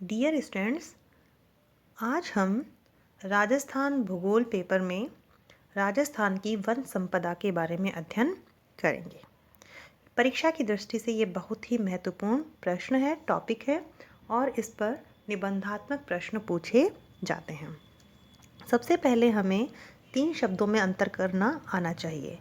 Dear students, आज हम राजस्थान भूगोल पेपर में राजस्थान की वन संपदा के बारे में अध्ययन करेंगे। परीक्षा की दृष्टि से ये बहुत ही महत्वपूर्ण प्रश्न है, टॉपिक है और इस पर निबंधात्मक प्रश्न पूछे जाते हैं। सबसे पहले हमें 3 शब्दों में अंतर करना आना चाहिए।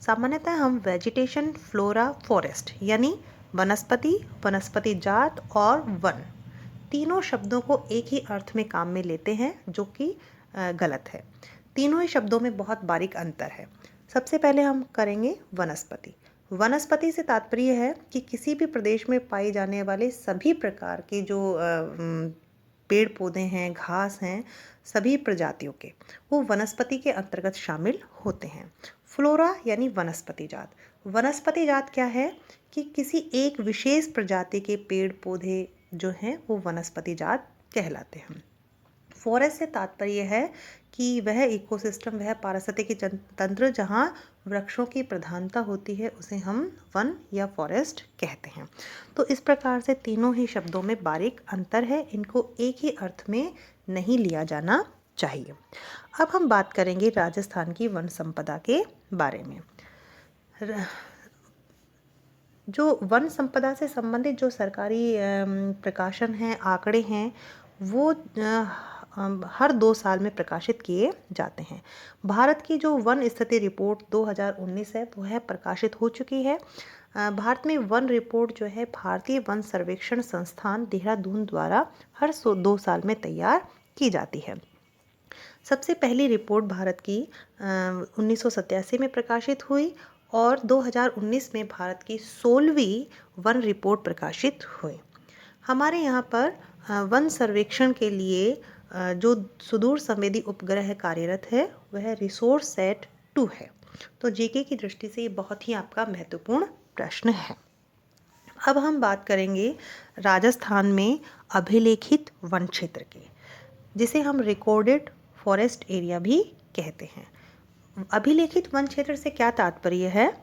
सामान्यतः हम वेजिटेशन, फ्लोरा, फॉरेस्ट यानी वनस्पति, वनस्पति जात और वन तीनों शब्दों को एक ही अर्थ में काम में लेते हैं, जो कि गलत है। तीनों ही शब्दों में बहुत बारीक अंतर है। सबसे पहले हम करेंगे वनस्पति। वनस्पति से तात्पर्य है कि किसी भी प्रदेश में पाए जाने वाले सभी प्रकार के जो पेड़ पौधे हैं, घास हैं, सभी प्रजातियों के वो वनस्पति के अंतर्गत शामिल होते हैं। फ्लोरा यानी वनस्पति जात। वनस्पति जात क्या है कि किसी एक विशेष प्रजाति के पेड़ पौधे जो हैं वो वनस्पति जात कहलाते हैं। फॉरेस्ट से तात्पर्य है कि वह इकोसिस्टम, वह पारिस्थितिकी तंत्र जहाँ वृक्षों की प्रधानता होती है उसे हम वन या फॉरेस्ट कहते हैं। तो इस प्रकार से तीनों ही शब्दों में बारीक अंतर है, इनको एक ही अर्थ में नहीं लिया जाना चाहिए। अब हम बात करेंगे राजस्थान की वन संपदा के बारे में। जो वन संपदा से संबंधित जो सरकारी प्रकाशन हैं, आंकड़े हैं, वो हर 2 साल में प्रकाशित किए जाते हैं। भारत की जो वन स्थिति रिपोर्ट 2019 है वह प्रकाशित हो चुकी है। भारत में वन रिपोर्ट जो है भारतीय वन सर्वेक्षण संस्थान देहरादून द्वारा हर 2 साल में तैयार की जाती है। सबसे पहली रिपोर्ट भारत की 1987 में प्रकाशित हुई और 2019 में भारत की 16वीं वन रिपोर्ट प्रकाशित हुई। हमारे यहाँ पर वन सर्वेक्षण के लिए जो सुदूर संवेदी उपग्रह कार्यरत है वह रिसोर्ससैट 2 है। तो जीके की दृष्टि से ये बहुत ही आपका महत्वपूर्ण प्रश्न है। अब हम बात करेंगे राजस्थान में अभिलेखित वन क्षेत्र की, जिसे हम रिकॉर्डेड फॉरेस्ट एरिया भी कहते हैं। अभिलेखित वन क्षेत्र से क्या तात्पर्य है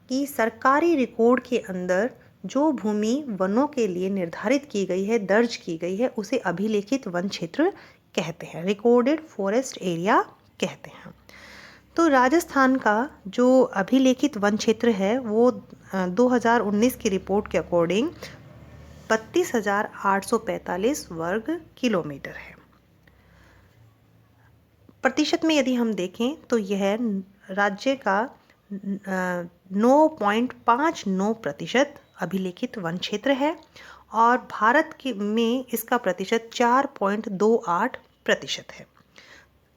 कि सरकारी रिकॉर्ड के अंदर जो भूमि वनों के लिए निर्धारित की गई है, दर्ज की गई है, उसे अभिलेखित वन क्षेत्र कहते हैं, रिकॉर्डेड फॉरेस्ट एरिया कहते हैं। तो राजस्थान का जो अभिलेखित वन क्षेत्र है वो 2019 की रिपोर्ट के अकॉर्डिंग 32,845 वर्ग किलोमीटर है। प्रतिशत में यदि हम देखें तो यह राज्य का 9.59% अभिलेखित वन क्षेत्र है और भारत में इसका प्रतिशत 4.28% है।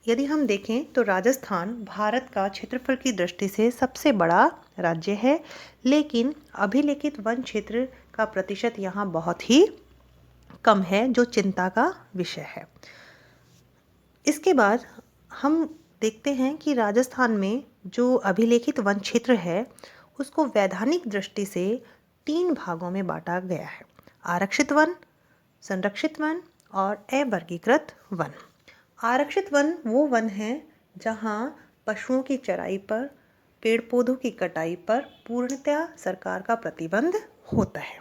यदि हम देखें तो राजस्थान भारत का क्षेत्रफल की दृष्टि से सबसे बड़ा राज्य है, लेकिन अभिलेखित वन क्षेत्र का प्रतिशत यहाँ बहुत ही कम है, जो चिंता का विषय है। इसके बाद हम देखते हैं कि राजस्थान में जो अभिलेखित वन क्षेत्र है उसको वैधानिक दृष्टि से 3 भागों में बांटा गया है: आरक्षित वन, संरक्षित वन और अवर्गीकृत वन। आरक्षित वन वो वन है जहाँ पशुओं की चराई पर, पेड़ पौधों की कटाई पर पूर्णतया सरकार का प्रतिबंध होता है।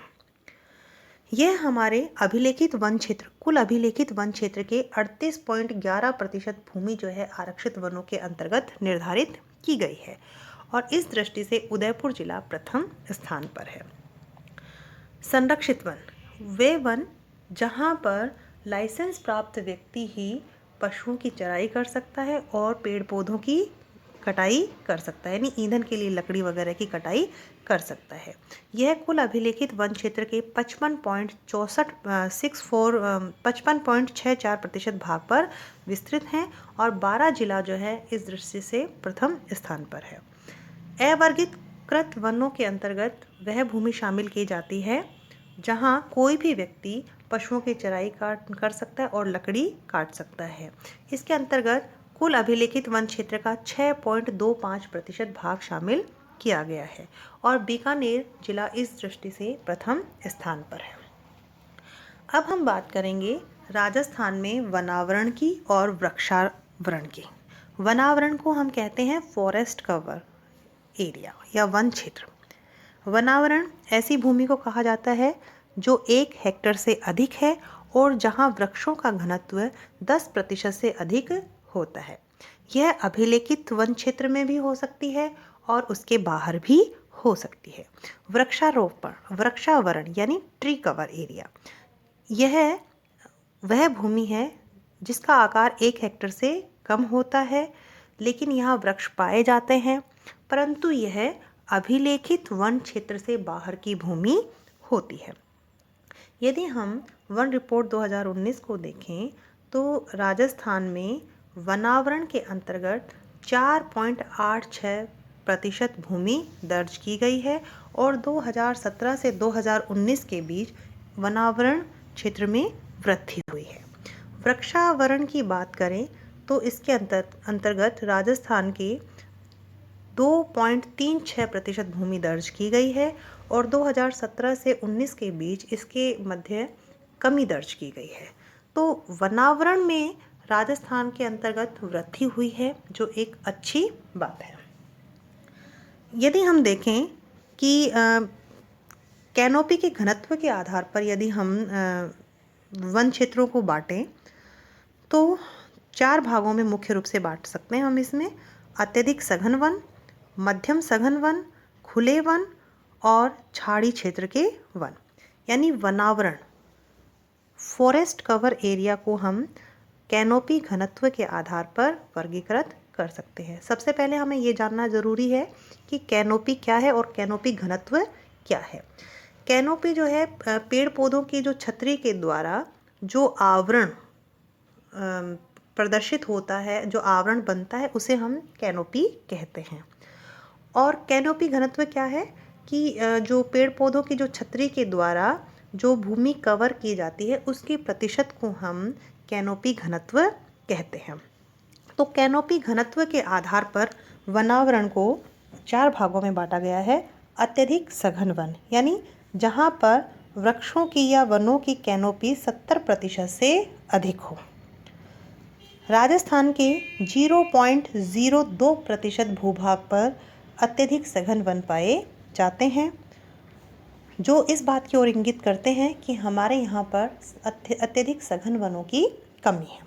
यह हमारे अभिलेखित वन क्षेत्र, कुल अभिलेखित वन क्षेत्र के 38.11% भूमि जो है आरक्षित वनों के अंतर्गत निर्धारित की गई है और इस दृष्टि से उदयपुर जिला प्रथम स्थान पर है। संरक्षित वन वे वन जहां पर लाइसेंस प्राप्त व्यक्ति ही पशुओं की चराई कर सकता है और पेड़ पौधों की कटाई कर सकता है, यानी ईंधन के लिए लकड़ी वगैरह की कटाई कर सकता है। यह कुल अभिलेखित वन क्षेत्र के 55.64% भाग पर विस्तृत हैं और 12 जिला जो है इस दृष्टि से प्रथम स्थान पर है। अवर्गीकृत वनों के अंतर्गत वह भूमि शामिल की जाती है जहां कोई भी व्यक्ति पशुओं की चराई कर सकता है और लकड़ी काट सकता है। इसके अंतर्गत कुल अभिलेखित वन क्षेत्र का 6.25% भाग शामिल किया गया है और बीकानेर जिला इस दृष्टि से प्रथम स्थान पर है। अब हम बात करेंगे राजस्थान में वनावरण की और वृक्षावरण की। वनावरण को हम कहते हैं फॉरेस्ट कवर एरिया या वन क्षेत्र। वनावरण ऐसी भूमि को कहा जाता है जो 1 हेक्टेयर से अधिक है और जहां वृक्षों का घनत्व 10% से अधिक होता है। यह अभिलेखित वन क्षेत्र में भी हो सकती है और उसके बाहर भी हो सकती है। वृक्षावरण यानी ट्री कवर एरिया, यह वह भूमि है जिसका आकार 1 हेक्टेयर से कम होता है, लेकिन यहाँ वृक्ष पाए जाते हैं, परंतु यह अभिलेखित वन क्षेत्र से बाहर की भूमि होती है। यदि हम वन रिपोर्ट 2019 को देखें तो राजस्थान में वनावरण के अंतर्गत 4.86% भूमि दर्ज की गई है और 2017 से 2019 के बीच वनावरण क्षेत्र में वृद्धि हुई है। वृक्षावरण की बात करें तो इसके अंतर्गत राजस्थान के 2.36% भूमि दर्ज की गई है और 2017 से 19 के बीच इसके मध्य कमी दर्ज की गई है। तो वनावरण में राजस्थान के अंतर्गत वृद्धि हुई है, जो एक अच्छी बात है। यदि हम देखें कि कैनोपी के घनत्व के आधार पर यदि हम वन क्षेत्रों को बांटें तो 4 भागों में मुख्य रूप से बांट सकते हैं हम इसमें: अत्यधिक सघन वन, मध्यम सघन वन, खुले वन और झाड़ी क्षेत्र के वन। यानी वनावरण, फॉरेस्ट कवर एरिया को हम कैनोपी घनत्व के आधार पर वर्गीकृत कर सकते हैं। सबसे पहले हमें ये जानना ज़रूरी है कि कैनोपी क्या है और कैनोपी घनत्व क्या है। कैनोपी जो है पेड़ पौधों की जो छतरी के द्वारा जो आवरण प्रदर्शित होता है, जो आवरण बनता है, उसे हम कैनोपी कहते हैं। और कैनोपी घनत्व क्या है कि जो पेड़ पौधों की जो छतरी के द्वारा जो भूमि कवर की जाती है उसकी प्रतिशत को हम कैनोपी घनत्व कहते हैं। तो कैनोपी घनत्व के आधार पर वनावरण को 4 भागों में बांटा गया है। अत्यधिक सघन वन यानी जहाँ पर वृक्षों की या वनों की कैनोपी 70% से अधिक हो। राजस्थान के 0.02% भूभाग पर अत्यधिक सघन वन पाए जाते हैं, जो इस बात की ओर इंगित करते हैं कि हमारे यहाँ पर अत्यधिक सघन वनों की कमी है।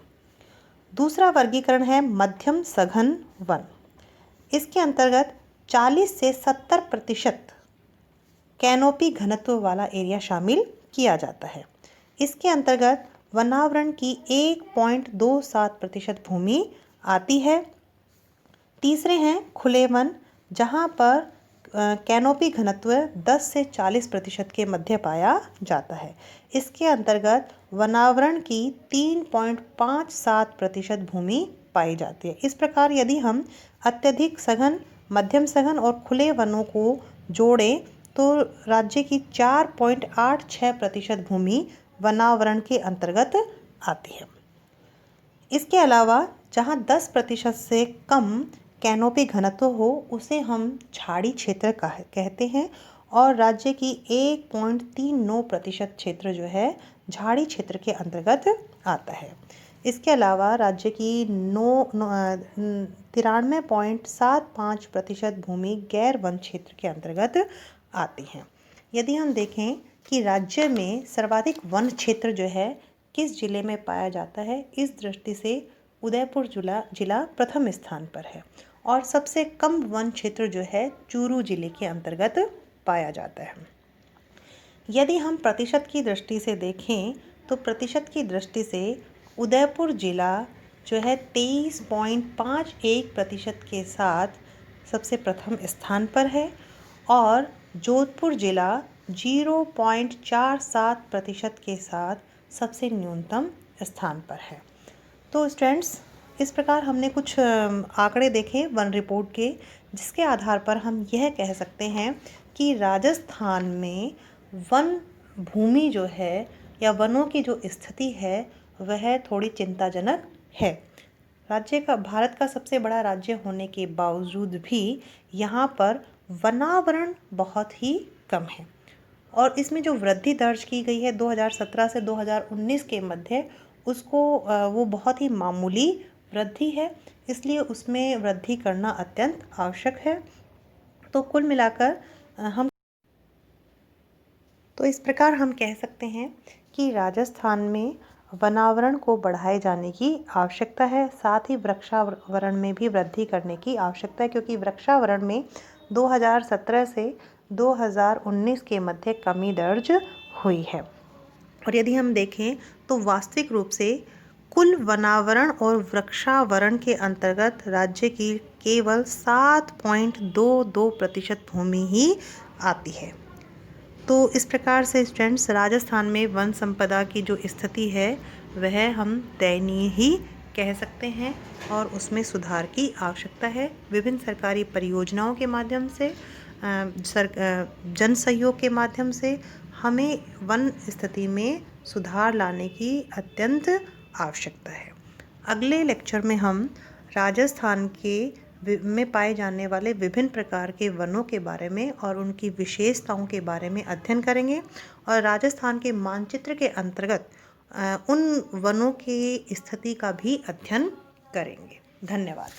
दूसरा वर्गीकरण है मध्यम सघन वन। इसके अंतर्गत 40 से 70% कैनोपी घनत्व वाला एरिया शामिल किया जाता है। इसके अंतर्गत वनावरण की 1.27% भूमि आती है। तीसरे हैं खुले वन, जहाँ पर कैनोपी घनत्व 10 से 40% के मध्य पाया जाता है। इसके अंतर्गत वनावरण की 3.57% भूमि पाई जाती है। इस प्रकार यदि हम अत्यधिक सघन, मध्यम सघन और खुले वनों को जोड़ें तो राज्य की 4.86% भूमि वनावरण के अंतर्गत आती है। इसके अलावा जहाँ 10% से कम कैनोपी घनत्व हो उसे हम झाड़ी क्षेत्र कहते हैं और राज्य की 1.39% क्षेत्र जो है झाड़ी क्षेत्र के अंतर्गत आता है। इसके अलावा राज्य की 93.75% भूमि गैर वन क्षेत्र के अंतर्गत आती है। यदि हम देखें कि राज्य में सर्वाधिक वन क्षेत्र जो है किस जिले में पाया जाता है, इस दृष्टि से उदयपुर जिला प्रथम स्थान पर है और सबसे कम वन क्षेत्र जो है चूरू जिले के अंतर्गत पाया जाता है। यदि हम प्रतिशत की दृष्टि से देखें तो प्रतिशत की दृष्टि से उदयपुर जिला जो है 23.51% के साथ सबसे प्रथम स्थान पर है और जोधपुर जिला 0.47% के साथ सबसे न्यूनतम स्थान पर है। तो स्टूडेंट्स, इस प्रकार हमने कुछ आंकड़े देखे वन रिपोर्ट के, जिसके आधार पर हम यह कह सकते हैं कि राजस्थान में वन भूमि जो है या वनों की जो स्थिति है वह थोड़ी चिंताजनक है। भारत का सबसे बड़ा राज्य होने के बावजूद भी यहाँ पर वनावरण बहुत ही कम है और इसमें जो वृद्धि दर्ज की गई है 2017 से 2019 के मध्य, उसको वो बहुत ही मामूली वृद्धि है, इसलिए उसमें वृद्धि करना अत्यंत आवश्यक है। तो कुल मिलाकर हम तो इस प्रकार हम कह सकते हैं कि राजस्थान में वनावरण को बढ़ाए जाने की आवश्यकता है, साथ ही वृक्षावरण में भी वृद्धि करने की आवश्यकता है, क्योंकि वृक्षावरण में 2017 से 2019 के मध्य कमी दर्ज हुई है। और यदि हम देखें तो वास्तविक रूप से कुल वनावरण और वृक्षावरण के अंतर्गत राज्य की केवल 7.22% भूमि ही आती है। तो इस प्रकार से स्टूडेंट्स, राजस्थान में वन संपदा की जो स्थिति है वह हम दयनीय ही कह सकते हैं और उसमें सुधार की आवश्यकता है। विभिन्न सरकारी परियोजनाओं के माध्यम से, जन सहयोग के माध्यम से हमें वन स्थिति में सुधार लाने की अत्यंत आवश्यकता है। अगले लेक्चर में हम राजस्थान में पाए जाने वाले विभिन्न प्रकार के वनों के बारे में और उनकी विशेषताओं के बारे में अध्ययन करेंगे और राजस्थान के मानचित्र के अंतर्गत उन वनों की स्थिति का भी अध्ययन करेंगे। धन्यवाद।